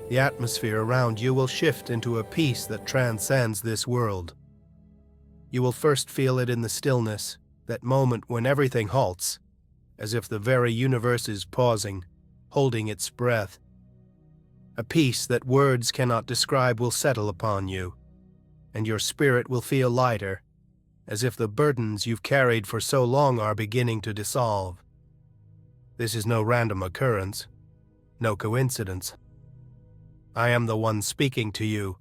The atmosphere around you will shift into a peace that transcends this world. You will first feel it in the stillness, that moment when everything halts, as if the very universe is pausing, holding its breath. A peace that words cannot describe will settle upon you, and your spirit will feel lighter, as if the burdens you've carried for so long are beginning to dissolve. This is no random occurrence, no coincidence. I am the one speaking to you,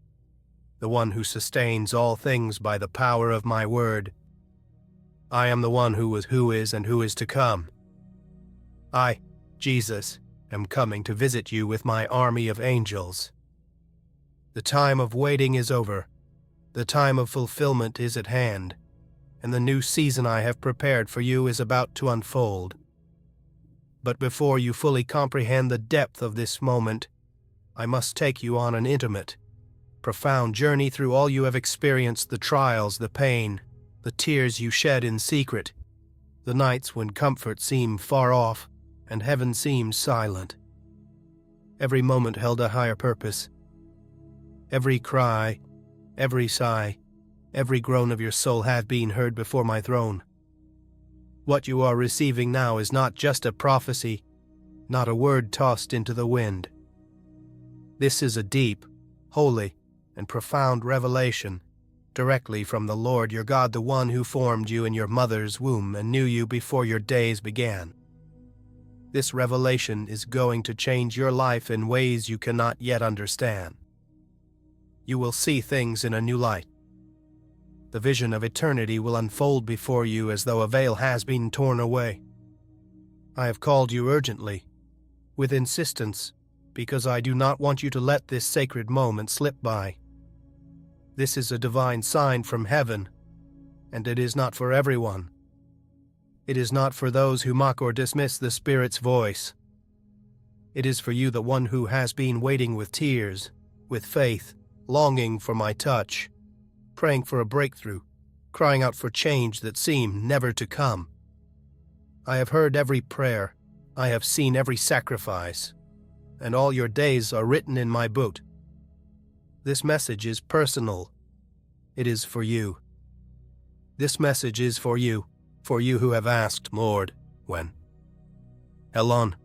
the one who sustains all things by the power of my word. I am the one who was, who is, and who is to come. I, Jesus, am coming to visit you with my army of angels. The time of waiting is over. The time of fulfillment is at hand, and the new season I have prepared for you is about to unfold. But before you fully comprehend the depth of this moment, I must take you on an intimate, profound journey through all you have experienced, the trials, the pain, the tears you shed in secret, the nights when comfort seemed far off and heaven seemed silent. Every moment held a higher purpose. Every cry, every sigh, every groan of your soul had been heard before my throne. What you are receiving now is not just a prophecy, not a word tossed into the wind. This is a deep, holy, and profound revelation, directly from the Lord your God, the one who formed you in your mother's womb and knew you before your days began. This revelation is going to change your life in ways you cannot yet understand. You will see things in a new light. The vision of eternity will unfold before you as though a veil has been torn away. I have called you urgently, with insistence, because I do not want you to let this sacred moment slip by. This is a divine sign from heaven, and it is not for everyone. It is not for those who mock or dismiss the Spirit's voice. It is for you, the one who has been waiting with tears, with faith, longing for my touch, praying for a breakthrough, crying out for change that seemed never to come. I have heard every prayer, I have seen every sacrifice, and all your days are written in my book. This message is personal. It is for you. This message is for you who have asked, Lord, when? How long?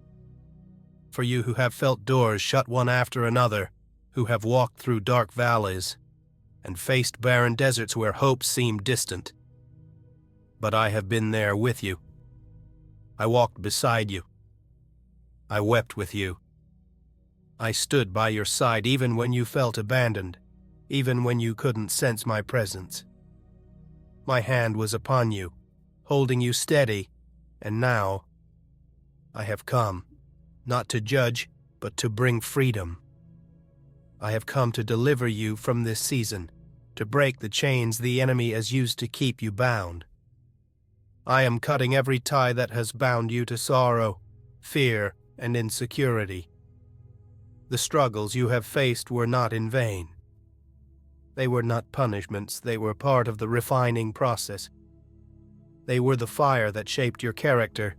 For you who have felt doors shut one after another, who have walked through dark valleys and faced barren deserts where hope seemed distant. But I have been there with you. I walked beside you. I wept with you. I stood by your side even when you felt abandoned, even when you couldn't sense my presence. My hand was upon you, holding you steady, and now I have come, not to judge, but to bring freedom. I have come to deliver you from this season, to break the chains the enemy has used to keep you bound. I am cutting every tie that has bound you to sorrow, fear, and insecurity. The struggles you have faced were not in vain. They were not punishments, they were part of the refining process. They were the fire that shaped your character,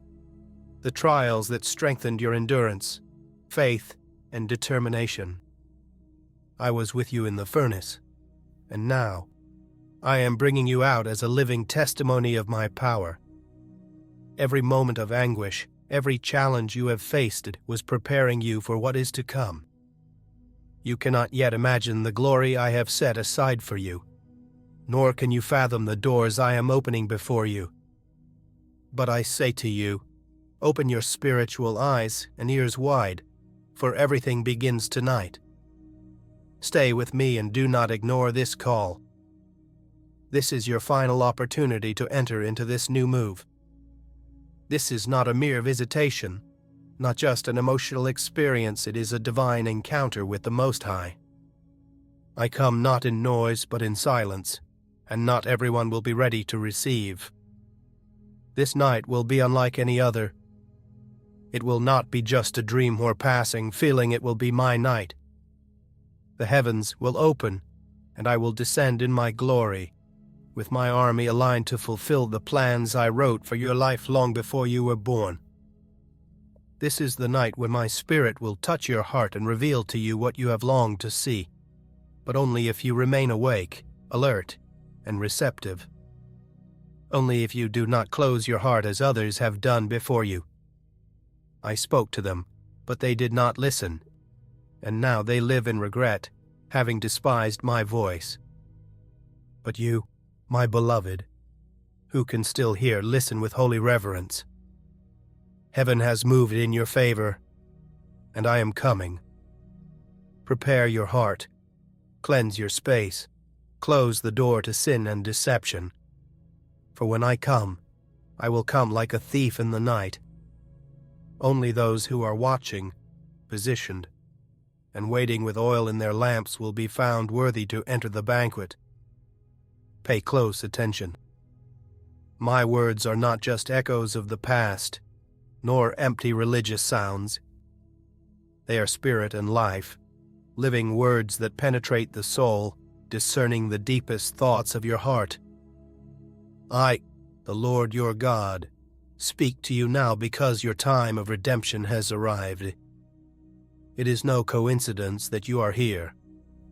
the trials that strengthened your endurance, faith, and determination. I was with you in the furnace, and now I am bringing you out as a living testimony of my power. Every moment of anguish, every challenge you have faced was preparing you for what is to come. You cannot yet imagine the glory I have set aside for you, nor can you fathom the doors I am opening before you. But I say to you, open your spiritual eyes and ears wide, for everything begins tonight. Stay with me and do not ignore this call. This is your final opportunity to enter into this new move. This is not a mere visitation, not just an emotional experience, it is a divine encounter with the Most High. I come not in noise but in silence, and not everyone will be ready to receive. This night will be unlike any other. It will not be just a dream or passing feeling, it will be my night. The heavens will open, and I will descend in my glory, with my army aligned to fulfill the plans I wrote for your life long before you were born. This is the night when my Spirit will touch your heart and reveal to you what you have longed to see, but only if you remain awake, alert, and receptive. Only if you do not close your heart as others have done before you. I spoke to them, but they did not listen, and now they live in regret, having despised my voice. But you, my beloved, who can still hear, listen with holy reverence. Heaven has moved in your favor, and I am coming. Prepare your heart, cleanse your space, close the door to sin and deception. For when I come, I will come like a thief in the night. Only those who are watching, positioned, and waiting with oil in their lamps will be found worthy to enter the banquet. Pay close attention. My words are not just echoes of the past, nor empty religious sounds. They are spirit and life, living words that penetrate the soul, discerning the deepest thoughts of your heart. I, the Lord your God, speak to you now because your time of redemption has arrived. It is no coincidence that you are here,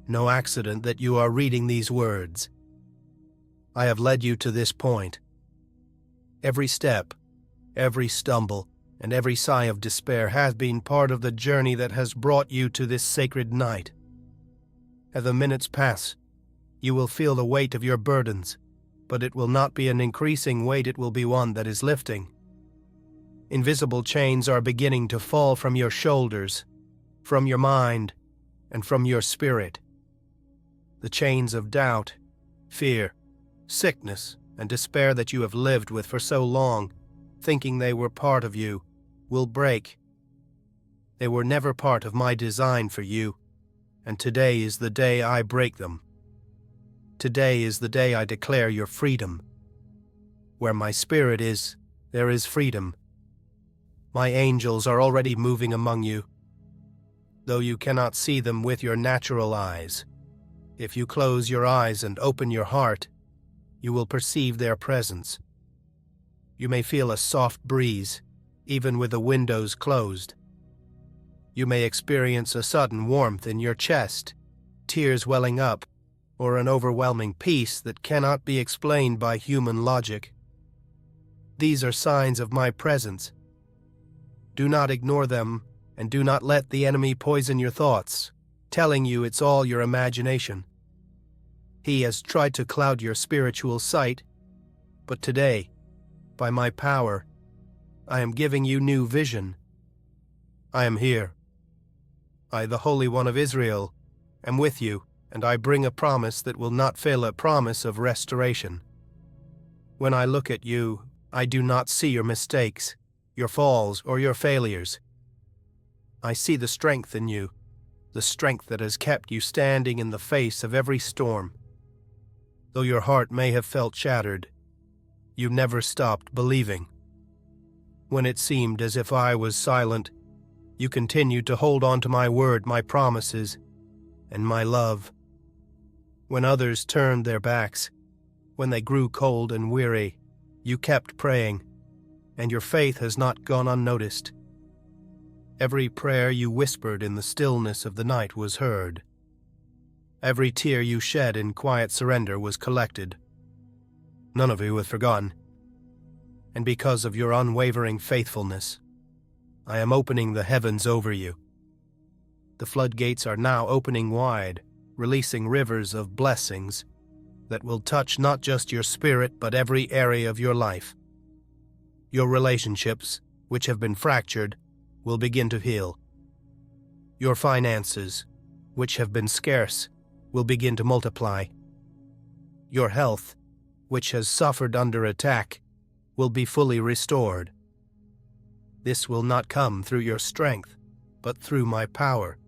no accident that you are reading these words. I have led you to this point. Every step, every stumble, and every sigh of despair has been part of the journey that has brought you to this sacred night. As the minutes pass, you will feel the weight of your burdens, but it will not be an increasing weight, it will be one that is lifting. Invisible chains are beginning to fall from your shoulders, from your mind, and from your spirit. The chains of doubt, fear, sickness, and despair that you have lived with for so long, thinking they were part of you, will break. They were never part of my design for you, and today is the day I break them. Today is the day I declare your freedom. Where my Spirit is, there is freedom. My angels are already moving among you, though you cannot see them with your natural eyes. If you close your eyes and open your heart, you will perceive their presence. You may feel a soft breeze, even with the windows closed. You may experience a sudden warmth in your chest, tears welling up, or an overwhelming peace that cannot be explained by human logic. These are signs of my presence. Do not ignore them, and do not let the enemy poison your thoughts, telling you it's all your imagination. He has tried to cloud your spiritual sight, but today, by my power, I am giving you new vision. I am here. I, the Holy One of Israel, am with you, and I bring a promise that will not fail, a promise of restoration. When I look at you, I do not see your mistakes, your falls, or your failures. I see the strength in you, the strength that has kept you standing in the face of every storm. Though your heart may have felt shattered, you never stopped believing. When it seemed as if I was silent, you continued to hold on to my word, my promises, and my love. When others turned their backs, when they grew cold and weary, you kept praying, and your faith has not gone unnoticed. Every prayer you whispered in the stillness of the night was heard. Every tear you shed in quiet surrender was collected. None of you was forgotten. And because of your unwavering faithfulness, I am opening the heavens over you. The floodgates are now opening wide, releasing rivers of blessings that will touch not just your spirit but every area of your life. Your relationships, which have been fractured, will begin to heal. Your finances, which have been scarce, will begin to multiply. Your health, which has suffered under attack, will be fully restored. This will not come through your strength, but through my power.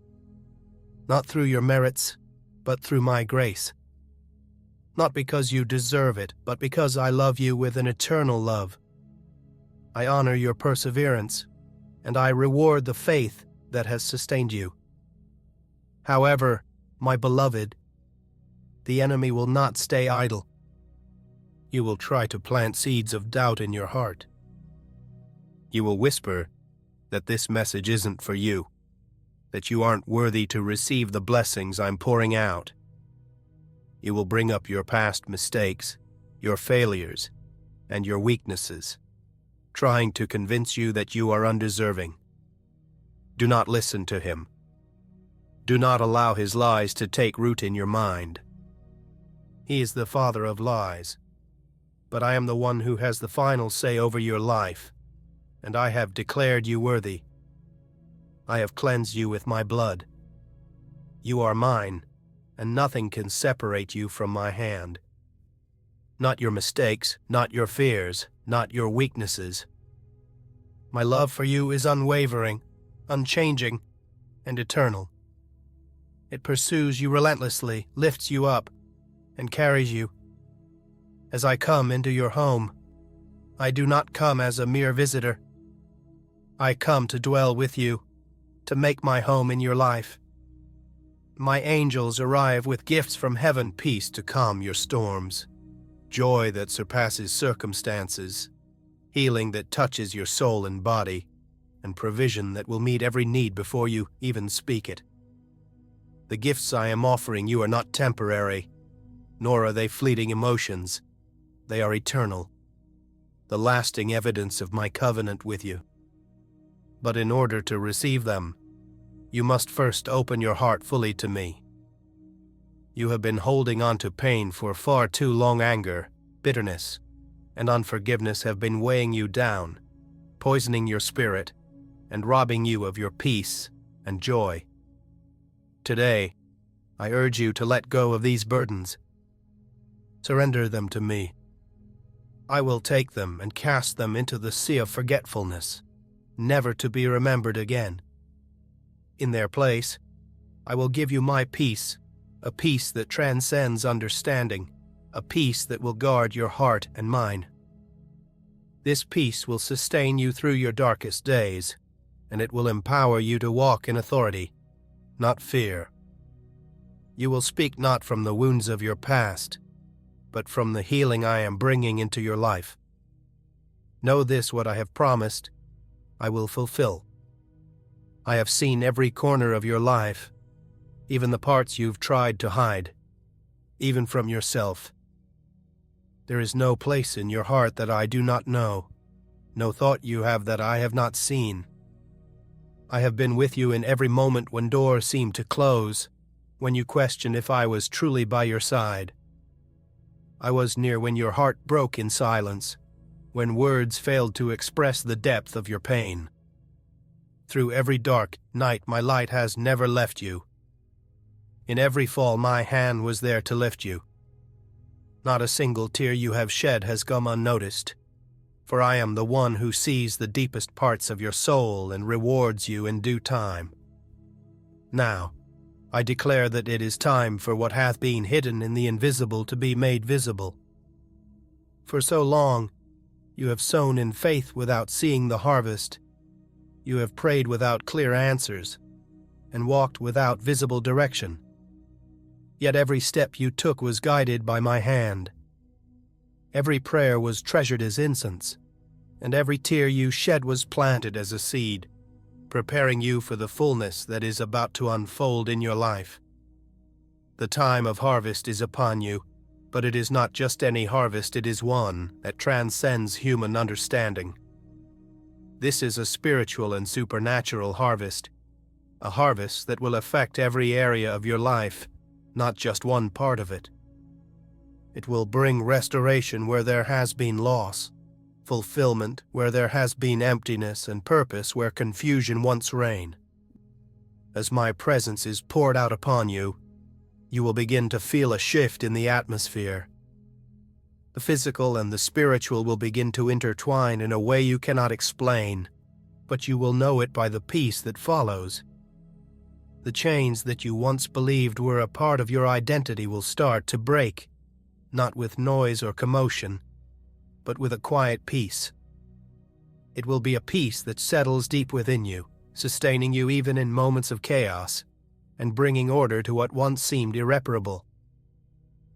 Not through your merits, but through my grace. Not because you deserve it, but because I love you with an eternal love. I honor your perseverance, and I reward the faith that has sustained you. However, my beloved, the enemy will not stay idle. You will try to plant seeds of doubt in your heart. You will whisper, that this message isn't for you, that you aren't worthy to receive the blessings I'm pouring out. You will bring up your past mistakes, your failures, and your weaknesses, trying to convince you that you are undeserving. Do not listen to him. Do not allow his lies to take root in your mind. He is the father of lies, but I am the one who has the final say over your life, and I have declared you worthy. I have cleansed you with my blood. You are mine, and nothing can separate you from my hand. Not your mistakes, not your fears, not your weaknesses. My love for you is unwavering, unchanging, and eternal. It pursues you relentlessly, lifts you up, and carries you. As I come into your home, I do not come as a mere visitor. I come to dwell with you, to make my home in your life. My angels arrive with gifts from heaven, peace to calm your storms, joy that surpasses circumstances, healing that touches your soul and body, and provision that will meet every need before you even speak it. The gifts I am offering you are not temporary, nor are they fleeting emotions. They are eternal, the lasting evidence of my covenant with you. But in order to receive them, you must first open your heart fully to me. You have been holding on to pain for far too long. Anger, bitterness, and unforgiveness have been weighing you down, poisoning your spirit, and robbing you of your peace and joy. Today, I urge you to let go of these burdens. Surrender them to me. I will take them and cast them into the sea of forgetfulness, never to be remembered again. In their place, I will give you my peace, a peace that transcends understanding, a peace that will guard your heart and mine. This peace will sustain you through your darkest days, and it will empower you to walk in authority, not fear. You will speak not from the wounds of your past, but from the healing I am bringing into your life. Know this: what I have promised, I will fulfill. I have seen every corner of your life, even the parts you've tried to hide, even from yourself. There is no place in your heart that I do not know, no thought you have that I have not seen. I have been with you in every moment when doors seemed to close, when you questioned if I was truly by your side. I was near when your heart broke in silence, when words failed to express the depth of your pain. Through every dark night my light has never left you. In every fall my hand was there to lift you. Not a single tear you have shed has gone unnoticed, for I am the one who sees the deepest parts of your soul and rewards you in due time. Now, I declare that it is time for what hath been hidden in the invisible to be made visible. For so long, you have sown in faith without seeing the harvest. You have prayed without clear answers, and walked without visible direction. Yet every step you took was guided by my hand. Every prayer was treasured as incense, and every tear you shed was planted as a seed, preparing you for the fullness that is about to unfold in your life. The time of harvest is upon you, but it is not just any harvest, it is one that transcends human understanding. This is a spiritual and supernatural harvest, a harvest that will affect every area of your life, not just one part of it. It will bring restoration where there has been loss, fulfillment where there has been emptiness, and purpose where confusion once reigned. As my presence is poured out upon you, you will begin to feel a shift in the atmosphere. The physical and the spiritual will begin to intertwine in a way you cannot explain, but you will know it by the peace that follows. The chains that you once believed were a part of your identity will start to break, not with noise or commotion, but with a quiet peace. It will be a peace that settles deep within you, sustaining you even in moments of chaos, and bringing order to what once seemed irreparable.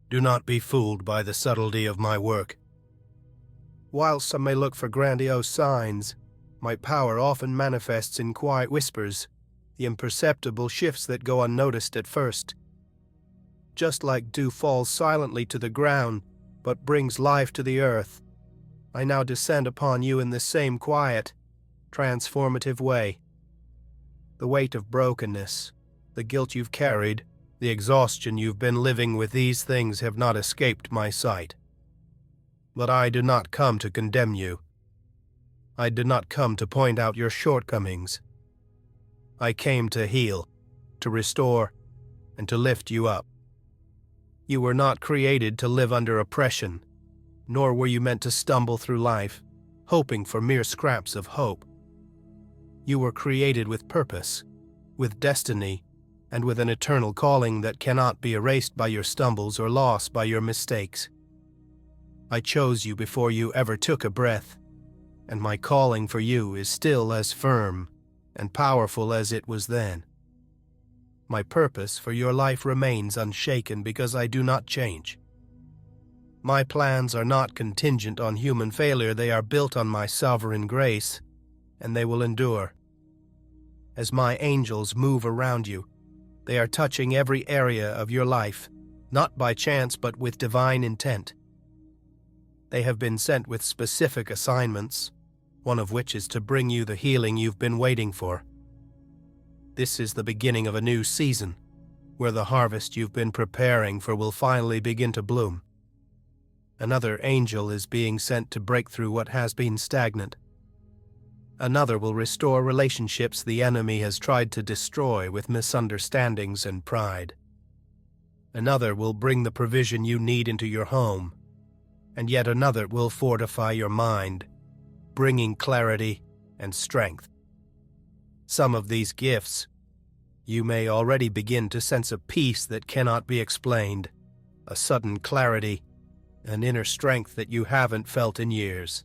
Do not be fooled by the subtlety of my work. While some may look for grandiose signs, My power often manifests in quiet whispers, the imperceptible shifts that go unnoticed at first. Just like dew falls silently to the ground, but brings life to the earth, I now descend upon you in the same quiet, transformative way. The weight of brokenness, the guilt you've carried, the exhaustion you've been living with, these things have not escaped my sight. But I did not come to condemn you. I did not come to point out your shortcomings. I came to heal, to restore, and to lift you up. You were not created to live under oppression, nor were you meant to stumble through life, hoping for mere scraps of hope. You were created with purpose, with destiny, and with an eternal calling that cannot be erased by your stumbles or lost by your mistakes. I chose you before you ever took a breath, and my calling for you is still as firm and powerful as it was then. My purpose for your life remains unshaken because I do not change. My plans are not contingent on human failure, they are built on my sovereign grace, and they will endure. As my angels move around you, they are touching every area of your life, not by chance but with divine intent. They have been sent with specific assignments, one of which is to bring you the healing you've been waiting for. This is the beginning of a new season, where the harvest you've been preparing for will finally begin to bloom. Another angel is being sent to break through what has been stagnant. Another will restore relationships the enemy has tried to destroy with misunderstandings and pride. Another will bring the provision you need into your home, and yet another will fortify your mind, bringing clarity and strength. Some of these gifts, you may already begin to sense a peace that cannot be explained, a sudden clarity, an inner strength that you haven't felt in years.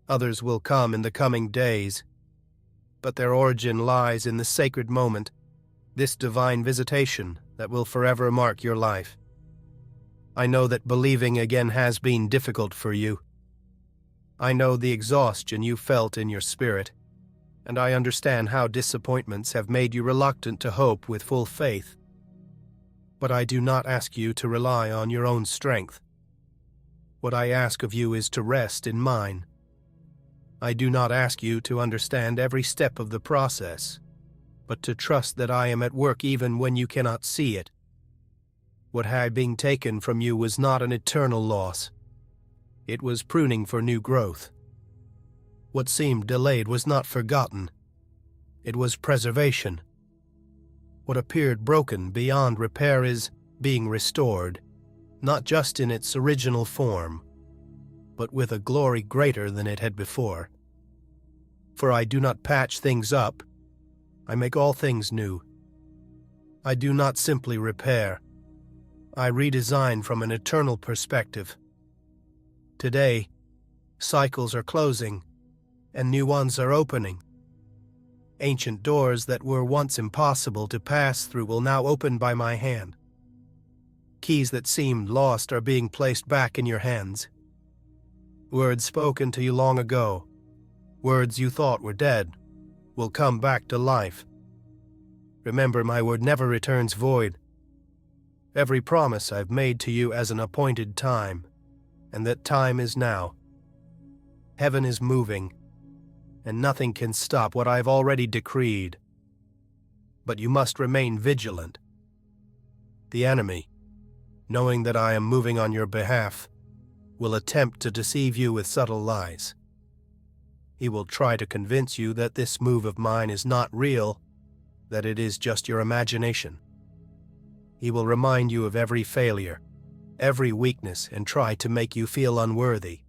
Others will come in the coming days, but their origin lies in the sacred moment, this divine visitation that will forever mark your life. I know that believing again has been difficult for you. I know the exhaustion you felt in your spirit, and I understand how disappointments have made you reluctant to hope with full faith. But I do not ask you to rely on your own strength. What I ask of you is to rest in mine. I do not ask you to understand every step of the process, but to trust that I am at work even when you cannot see it. What had been taken from you was not an eternal loss. It was pruning for new growth. What seemed delayed was not forgotten. It was preservation. What appeared broken beyond repair is being restored, not just in its original form, but with a glory greater than it had before. For I do not patch things up, I make all things new. I do not simply repair, I redesign from an eternal perspective. Today, cycles are closing, and new ones are opening. Ancient doors that were once impossible to pass through will now open by my hand. Keys that seemed lost are being placed back in your hands. Words spoken to you long ago, words you thought were dead, will come back to life. Remember, my word never returns void. Every promise I've made to you as an appointed time, and that time is now. Heaven is moving, and nothing can stop what I've already decreed. But you must remain vigilant. The enemy, knowing that I am moving on your behalf, will attempt to deceive you with subtle lies. He will try to convince you that this move of mine is not real, that it is just your imagination. He will remind you of every failure, every weakness, and try to make you feel unworthy.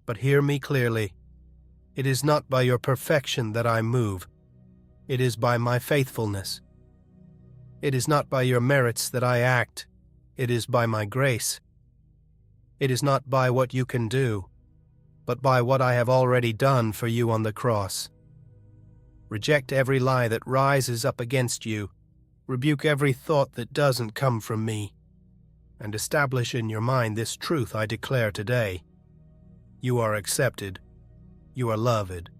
But hear me clearly. It is not by your perfection that I move. It is by my faithfulness. It is not by your merits that I act. It is by my grace. It is not by what you can do, but by what I have already done for you on the cross. Reject every lie that rises up against you. Rebuke every thought that doesn't come from me, and establish in your mind this truth I declare today. You are accepted. You are loved,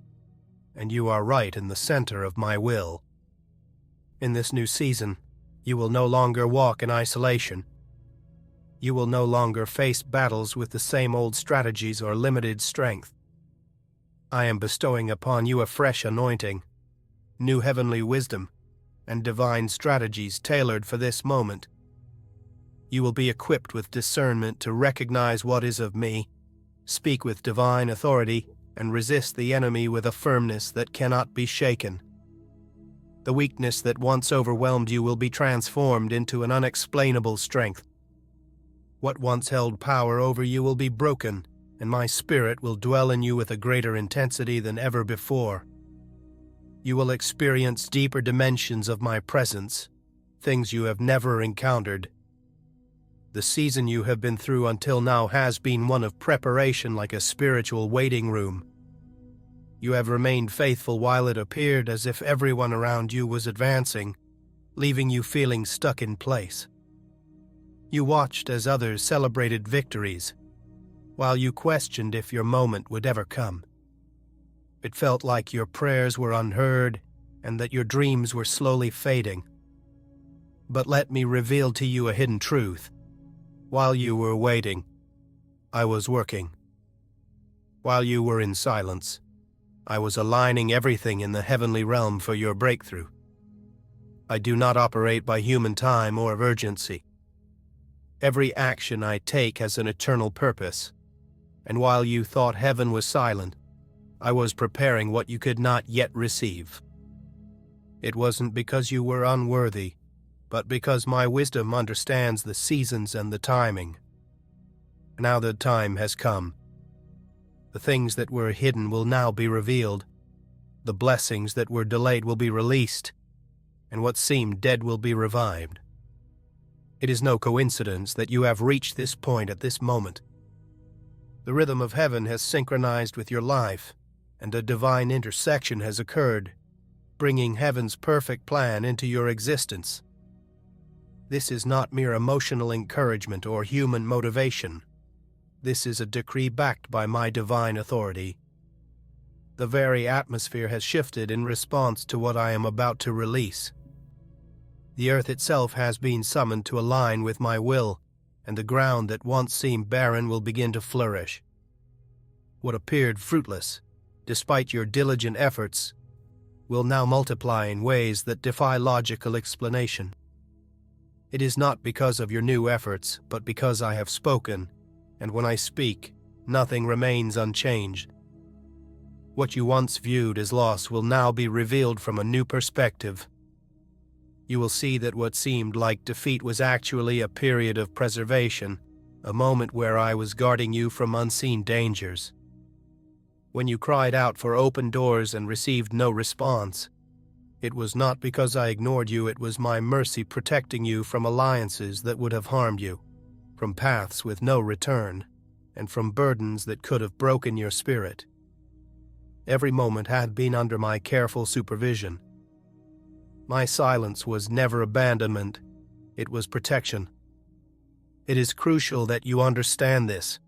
and you are right in the center of my will. In this new season, you will no longer walk in isolation. You will no longer face battles with the same old strategies or limited strength. I am bestowing upon you a fresh anointing, new heavenly wisdom, and divine strategies tailored for this moment. You will be equipped with discernment to recognize what is of me, speak with divine authority, and resist the enemy with a firmness that cannot be shaken. The weakness that once overwhelmed you will be transformed into an unexplainable strength. What once held power over you will be broken, and my spirit will dwell in you with a greater intensity than ever before. You will experience deeper dimensions of my presence, things you have never encountered. The season you have been through until now has been one of preparation, like a spiritual waiting room. You have remained faithful while it appeared as if everyone around you was advancing, leaving you feeling stuck in place. You watched as others celebrated victories, while you questioned if your moment would ever come. It felt like your prayers were unheard and that your dreams were slowly fading. But let me reveal to you a hidden truth. While you were waiting, I was working. While you were in silence, I was aligning everything in the heavenly realm for your breakthrough. I do not operate by human time or urgency. Every action I take has an eternal purpose, and while you thought heaven was silent, I was preparing what you could not yet receive. It wasn't because you were unworthy, but because my wisdom understands the seasons and the timing. Now the time has come. The things that were hidden will now be revealed. The blessings that were delayed will be released, and what seemed dead will be revived. It is no coincidence that you have reached this point at this moment. The rhythm of heaven has synchronized with your life, and a divine intersection has occurred, bringing heaven's perfect plan into your existence. This is not mere emotional encouragement or human motivation. This is a decree backed by my divine authority. The very atmosphere has shifted in response to what I am about to release. The earth itself has been summoned to align with my will, and the ground that once seemed barren will begin to flourish. What appeared fruitless, despite your diligent efforts, will now multiply in ways that defy logical explanation. It is not because of your new efforts, but because I have spoken, and when I speak, nothing remains unchanged. What you once viewed as loss will now be revealed from a new perspective. You will see that what seemed like defeat was actually a period of preservation, a moment where I was guarding you from unseen dangers. When you cried out for open doors and received no response, it was not because I ignored you, it was my mercy protecting you from alliances that would have harmed you, from paths with no return, and from burdens that could have broken your spirit. Every moment had been under my careful supervision. My silence was never abandonment, it was protection. It is crucial that you understand this.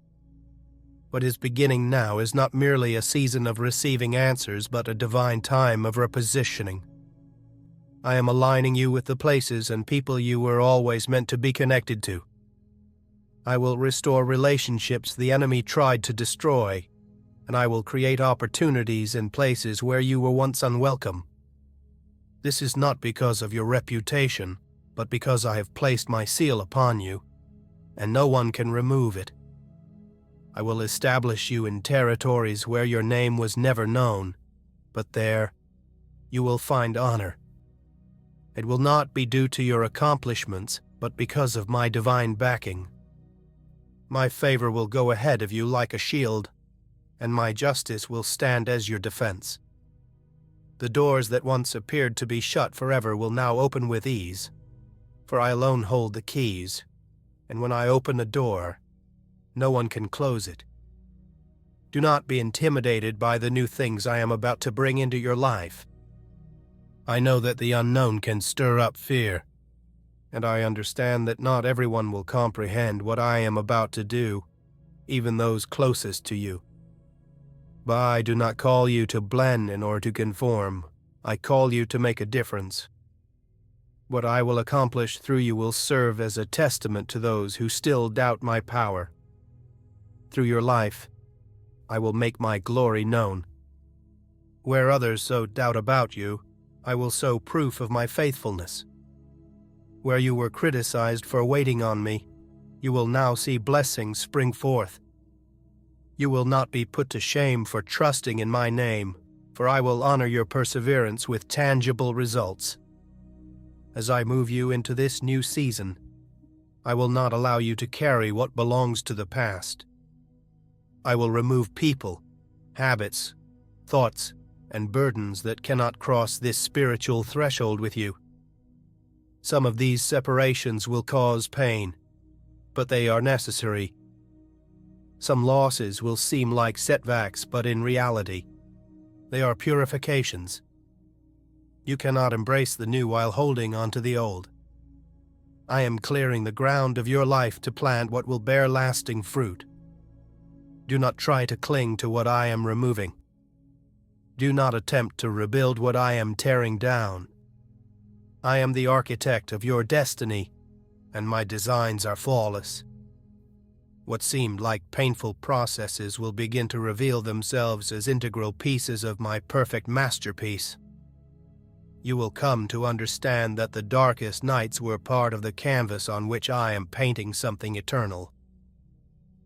What is beginning now is not merely a season of receiving answers, but a divine time of repositioning. I am aligning you with the places and people you were always meant to be connected to. I will restore relationships the enemy tried to destroy, and I will create opportunities in places where you were once unwelcome. This is not because of your reputation, but because I have placed my seal upon you, and no one can remove it. I will establish you in territories where your name was never known, but there you will find honor. It will not be due to your accomplishments, but because of my divine backing. My favor will go ahead of you like a shield, and my justice will stand as your defense. The doors that once appeared to be shut forever will now open with ease, for I alone hold the keys, and when I open a door, no one can close it. Do not be intimidated by the new things I am about to bring into your life. I know that the unknown can stir up fear, and I understand that not everyone will comprehend what I am about to do, even those closest to you. But I do not call you to blend in or to conform. I call you to make a difference. What I will accomplish through you will serve as a testament to those who still doubt my power. Through your life, I will make my glory known. Where others sow doubt about you, I will sow proof of my faithfulness. Where you were criticized for waiting on me, you will now see blessings spring forth. You will not be put to shame for trusting in my name, for I will honor your perseverance with tangible results. As I move you into this new season, I will not allow you to carry what belongs to the past. I will remove people, habits, thoughts, and burdens that cannot cross this spiritual threshold with you. Some of these separations will cause pain, but they are necessary. Some losses will seem like setbacks, but in reality, they are purifications. You cannot embrace the new while holding on to the old. I am clearing the ground of your life to plant what will bear lasting fruit. Do not try to cling to what I am removing. Do not attempt to rebuild what I am tearing down. I am the architect of your destiny, and my designs are flawless. What seemed like painful processes will begin to reveal themselves as integral pieces of my perfect masterpiece. You will come to understand that the darkest nights were part of the canvas on which I am painting something eternal.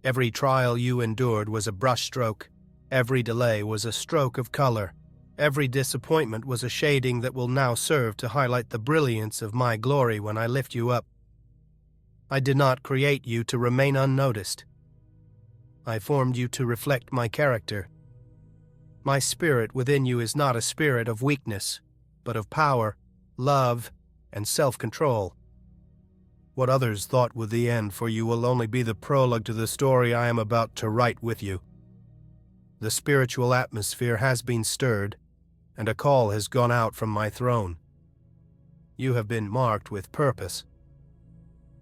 Every trial you endured was a brushstroke. Every delay was a stroke of color. Every disappointment was a shading that will now serve to highlight the brilliance of my glory when I lift you up. I did not create you to remain unnoticed. I formed you to reflect my character. My spirit within you is not a spirit of weakness, but of power, love, and self-control. What others thought was the end for you will only be the prologue to the story I am about to write with you. The spiritual atmosphere has been stirred, and a call has gone out from my throne. You have been marked with purpose.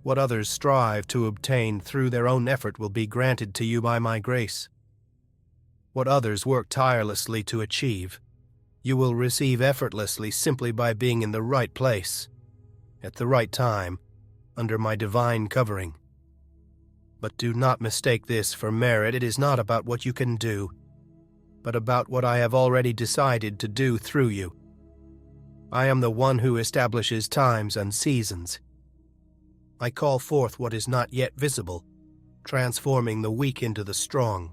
What others strive to obtain through their own effort will be granted to you by my grace. What others work tirelessly to achieve, you will receive effortlessly simply by being in the right place, at the right time, under my divine covering. But do not mistake this for merit. It is not about what you can do, but about what I have already decided to do through you. I am the one who establishes times and seasons. I call forth what is not yet visible, transforming the weak into the strong,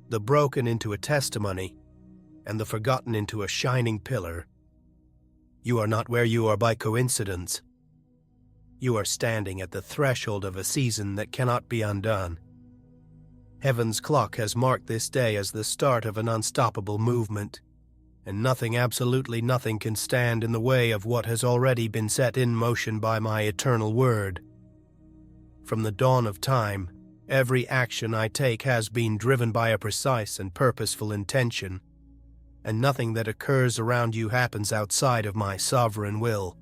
the broken into a testimony, and the forgotten into a shining pillar. You are not where you are by coincidence. You are standing at the threshold of a season that cannot be undone. Heaven's clock has marked this day as the start of an unstoppable movement, and nothing, absolutely nothing, can stand in the way of what has already been set in motion by my eternal word. From the dawn of time, every action I take has been driven by a precise and purposeful intention, and nothing that occurs around you happens outside of my sovereign will.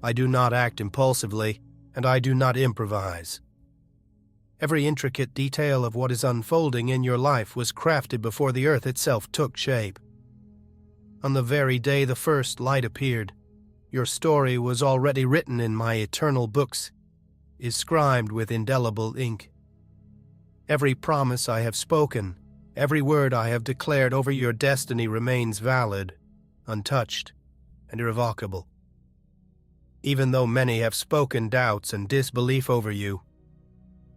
I do not act impulsively, and I do not improvise. Every intricate detail of what is unfolding in your life was crafted before the earth itself took shape. On the very day the first light appeared, your story was already written in my eternal books, is scribed with indelible ink. Every promise I have spoken, every word I have declared over your destiny remains valid, untouched, and irrevocable. Even though many have spoken doubts and disbelief over you,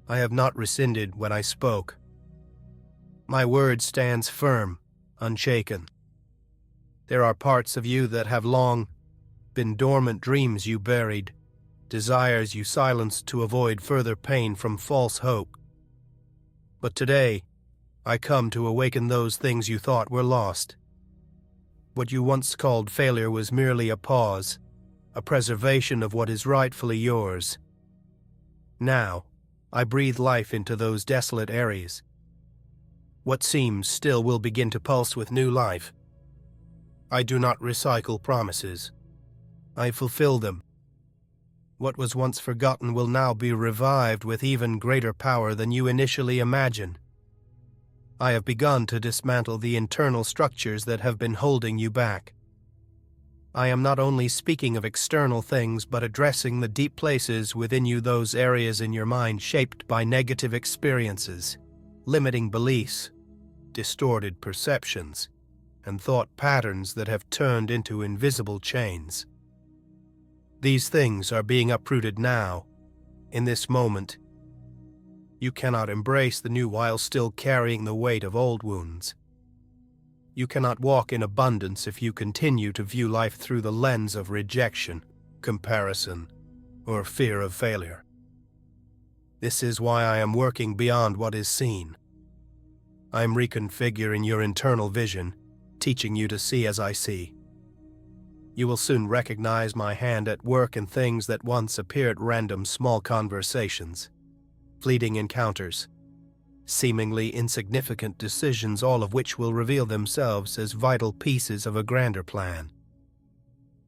I have not rescinded when I spoke. My word stands firm, unshaken. There are parts of you that have long been dormant, dreams you buried, desires you silenced to avoid further pain from false hope. But today, I come to awaken those things you thought were lost. What you once called failure was merely a pause, a preservation of what is rightfully yours. Now, I breathe life into those desolate areas. What seems still will begin to pulse with new life. I do not recycle promises. I fulfill them. What was once forgotten will now be revived with even greater power than you initially imagined. I have begun to dismantle the internal structures that have been holding you back. I am not only speaking of external things, but addressing the deep places within you, those areas in your mind shaped by negative experiences, limiting beliefs, distorted perceptions, and thought patterns that have turned into invisible chains. These things are being uprooted now, in this moment. You cannot embrace the new while still carrying the weight of old wounds. You cannot walk in abundance if you continue to view life through the lens of rejection, comparison, or fear of failure. This is why I am working beyond what is seen. I am reconfiguring your internal vision, teaching you to see as I see. You will soon recognize my hand at work in things that once appeared random, small conversations, fleeting encounters, seemingly insignificant decisions, all of which will reveal themselves as vital pieces of a grander plan.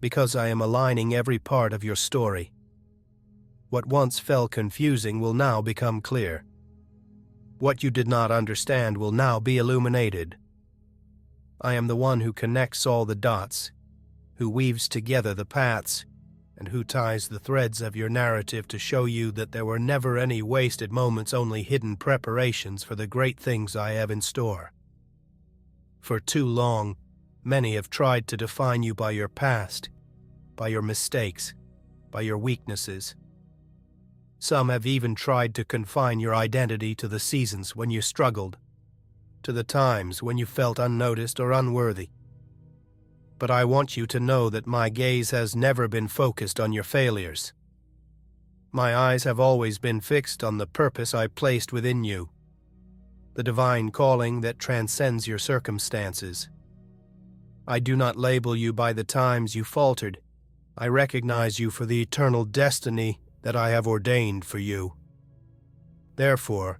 Because I am aligning every part of your story. What once felt confusing will now become clear. What you did not understand will now be illuminated. I am the one who connects all the dots, who weaves together the paths, and who ties the threads of your narrative to show you that there were never any wasted moments, only hidden preparations for the great things I have in store. For too long, many have tried to define you by your past, by your mistakes, by your weaknesses. Some have even tried to confine your identity to the seasons when you struggled, to the times when you felt unnoticed or unworthy. But I want you to know that my gaze has never been focused on your failures. My eyes have always been fixed on the purpose I placed within you, the divine calling that transcends your circumstances. I do not label you by the times you faltered. I recognize you for the eternal destiny that I have ordained for you. Therefore,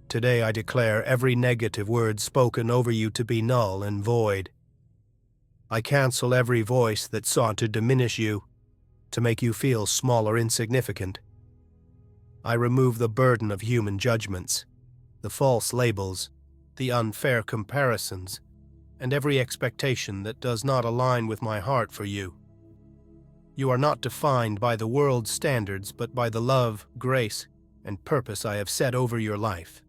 today I declare every negative word spoken over you to be null and void. I cancel every voice that sought to diminish you, to make you feel small or insignificant. I remove the burden of human judgments, the false labels, the unfair comparisons, and every expectation that does not align with my heart for you. You are not defined by the world's standards, but by the love, grace, and purpose I have set over your life.